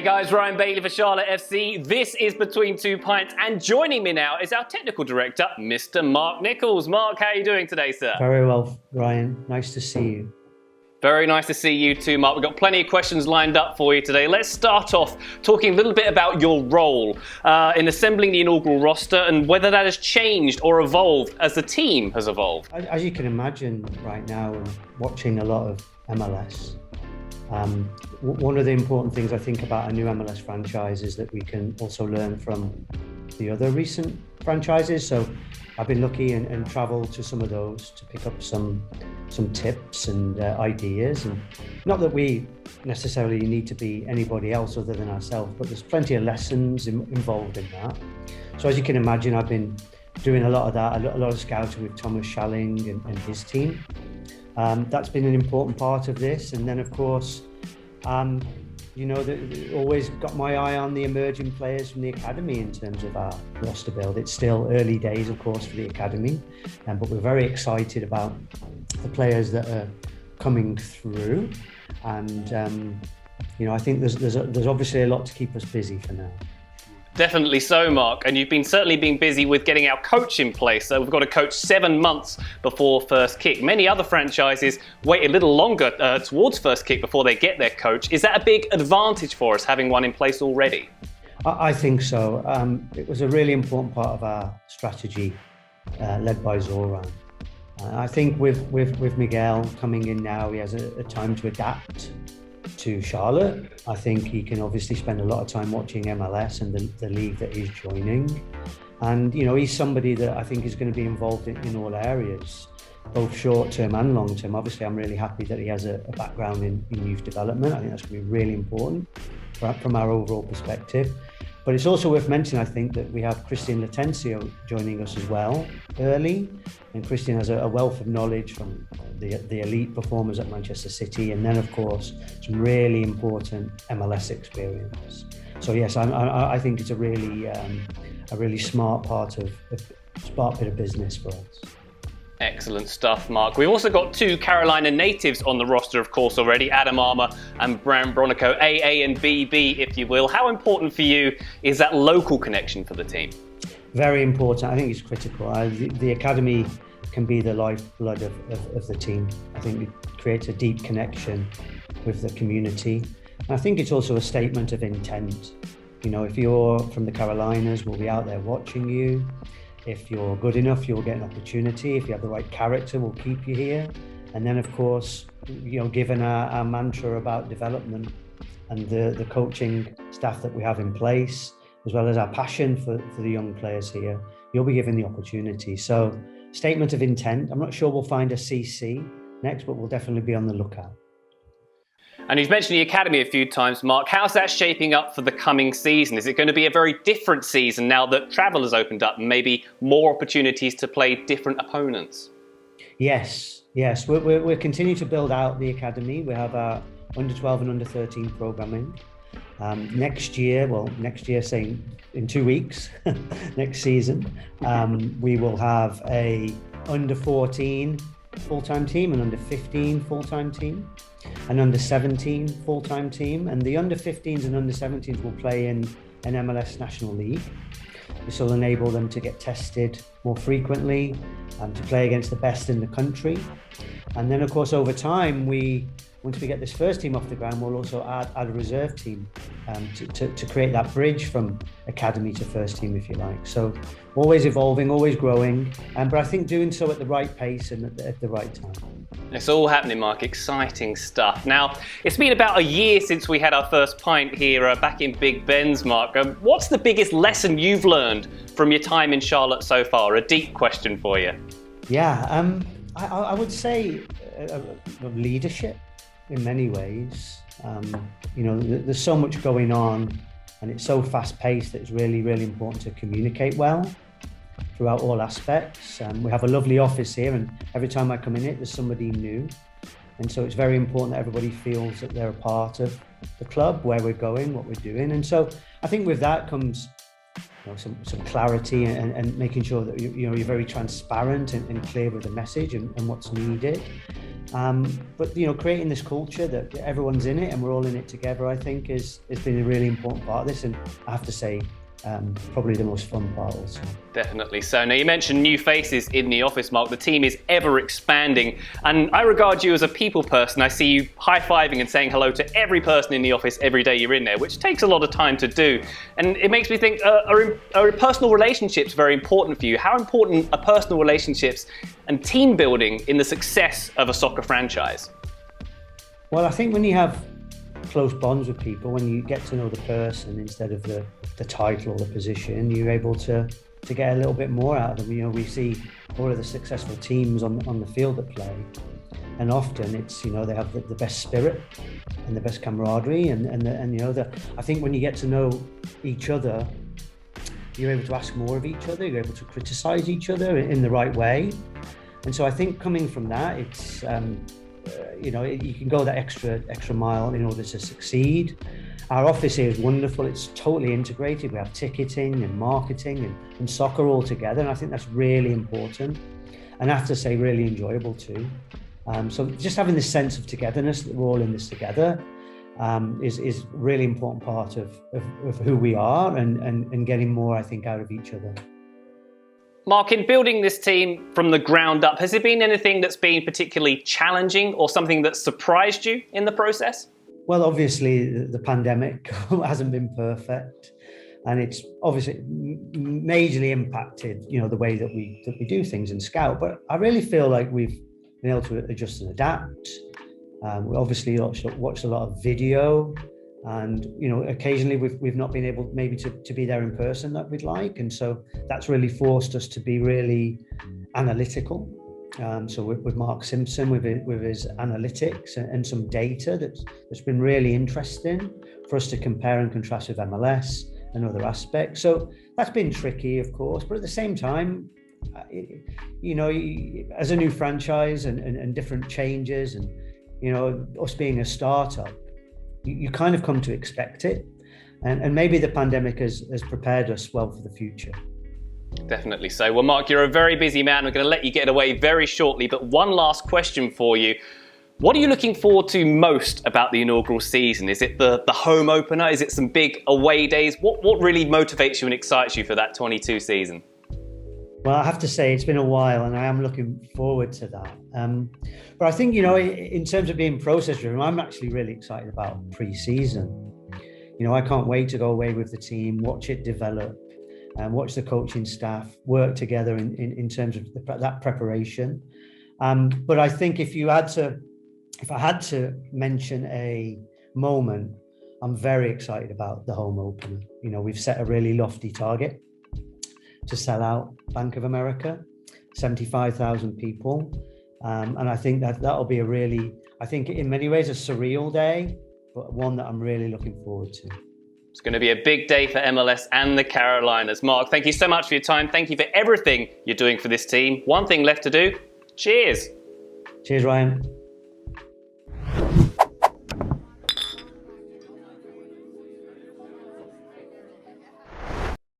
Hey guys, Ryan Bailey for Charlotte FC. This is Between Two Pints, and joining me now is our technical director, Mr. Marc Nicholls. Marc, how are you doing today, sir? Very well, Ryan. Nice to see you. Very nice to see you too, Marc. We've got plenty of questions lined up for you today. Let's start off talking a little bit about your role in assembling the inaugural roster and whether that has changed or evolved as the team has evolved. As you can imagine right now, watching a lot of MLS, one of the important things I think about a new MLS franchise is that we can also learn from the other recent franchises. So I've been lucky and traveled to some of those to pick up some tips and ideas. And not that we necessarily need to be anybody else other than ourselves, but there's plenty of lessons involved in that. So as you can imagine, I've been doing a lot of that, a lot of scouting with Thomas Schalling and his team. That's been an important part of this. And then, of course, always got my eye on the emerging players from the academy in terms of our roster build. It's still early days, of course, for the academy, but we're very excited about the players that are coming through. And, I think there's obviously a lot to keep us busy for now. Definitely so, Marc. And you've been certainly been busy with getting our coach in place. So we've got a coach 7 months before first kick. Many other franchises wait a little longer towards first kick before they get their coach. Is that a big advantage for us, having one in place already? I think so. It was a really important part of our strategy led by Zoran. I think with Miguel coming in now, he has a time to adapt to Charlotte. I think he can obviously spend a lot of time watching MLS and the league that he's joining. And, he's somebody that I think is going to be involved in all areas, both short-term and long-term. Obviously, I'm really happy that he has a background in youth development. I think that's going to be really important from our overall perspective. But it's also worth mentioning, I think, that we have Christian Latencio joining us as well early. And Christian has a wealth of knowledge from the elite performers at Manchester City. And then, of course, some really important MLS experience. So, yes, I think it's a really smart bit of business for us. Excellent stuff, Marc. We've also got 2 Carolina natives on the roster, of course, already, Adam Armour and Bram Bronico, AA and BB, if you will. How important for you is that local connection for the team? Very important. I think it's critical. The academy can be the lifeblood of the team. I think it creates a deep connection with the community. And I think it's also a statement of intent. If you're from the Carolinas, we'll be out there watching you. If you're good enough, you'll get an opportunity. If you have the right character, we'll keep you here. And then, of course, given our mantra about development and the coaching staff that we have in place, as well as our passion for the young players here, you'll be given the opportunity. So, statement of intent. I'm not sure we'll find a CC next, but we'll definitely be on the lookout. And you've mentioned the academy a few times, Marc. How's that shaping up for the coming season? Is it going to be a very different season now that travel has opened up and maybe more opportunities to play different opponents? Yes. We're continuing to build out the academy. We have our under 12 and under 13 programming. Next year, saying in 2 weeks, next season, we will have a under 14 full-time team, an under 15 full-time team, an under 17 full-time team, and the under 15s and under 17s will play in an MLS National League. This will enable them to get tested more frequently and to play against the best in the country. And then, of course, over time, once we get this first team off the ground, we'll also add a reserve team to create that bridge from academy to first team, if you like. So always evolving, always growing, but I think doing so at the right pace and at the right time. It's all happening, Marc. Exciting stuff. Now, it's been about a year since we had our first pint here back in Big Ben's, Marc. What's the biggest lesson you've learned from your time in Charlotte so far? A deep question for you. Yeah, I would say leadership. In many ways, there's so much going on and it's so fast paced that it's really, really important to communicate well throughout all aspects. We have a lovely office here, and every time I come in it, there's somebody new. And so it's very important that everybody feels that they're a part of the club, where we're going, what we're doing. And so I think with that comes some clarity and making sure that you're very transparent and clear with the message and what's needed. But creating this culture that everyone's in it and we're all in it together, I think has been a really important part of this, and I have to say probably the most fun part also. Definitely so. Now, you mentioned new faces in the office, Marc. The team is ever expanding, and I regard you as a people person. I see you high-fiving and saying hello to every person in the office every day you're in there, which takes a lot of time to do. And it makes me think, are personal relationships very important for you? How important are personal relationships and team building in the success of a soccer franchise? Well, I think when you have close bonds with people, when you get to know the person instead of the title or the position, you're able to get a little bit more out of them. We see all of the successful teams on the field that play, and often it's they have the best spirit and the best camaraderie, and I think when you get to know each other, you're able to ask more of each other, you're able to criticize each other in the right way. And so I think coming from that, it's you can go that extra mile in order to succeed. Our office here is wonderful. It's totally integrated. We have ticketing and marketing and soccer all together. And I think that's really important. And I have to say, really enjoyable too. So just having this sense of togetherness, that we're all in this together, is really important part of who we are and getting more, I think, out of each other. Marc, in building this team from the ground up, has there been anything that's been particularly challenging or something that surprised you in the process? Well, obviously the pandemic hasn't been perfect, and it's obviously majorly impacted, the way that we do things in Scout. But I really feel like we've been able to adjust and adapt. We obviously watched a lot of video, and occasionally we've not been able maybe to be there in person that we'd like, and so that's really forced us to be really analytical. So with Mark Simpson, with his analytics and some data that's been really interesting for us to compare and contrast with MLS and other aspects. So that's been tricky, of course, but at the same time, as a new franchise and different changes, and us being a startup, you kind of come to expect it, and maybe the pandemic has prepared us well for the future. Definitely so. Well, Marc, you're a very busy man. We're going to let you get away very shortly, but one last question for you. What are you looking forward to most about the inaugural season? Is it the home opener? Is it some big away days? What really motivates you and excites you for that 22 season? Well, I have to say it's been a while, and I am looking forward to that. But I think, in terms of being process-driven, I'm actually really excited about pre-season. I can't wait to go away with the team, watch it develop, and watch the coaching staff work together in terms of that preparation. But I think if I had to mention a moment, I'm very excited about the home opener. We've set a really lofty target to sell out Bank of America, 75,000 people. And I think that'll be I think in many ways a surreal day, but one that I'm really looking forward to. It's going to be a big day for MLS and the Carolinas. Marc, thank you so much for your time. Thank you for everything you're doing for this team. One thing left to do. Cheers. Cheers, Ryan.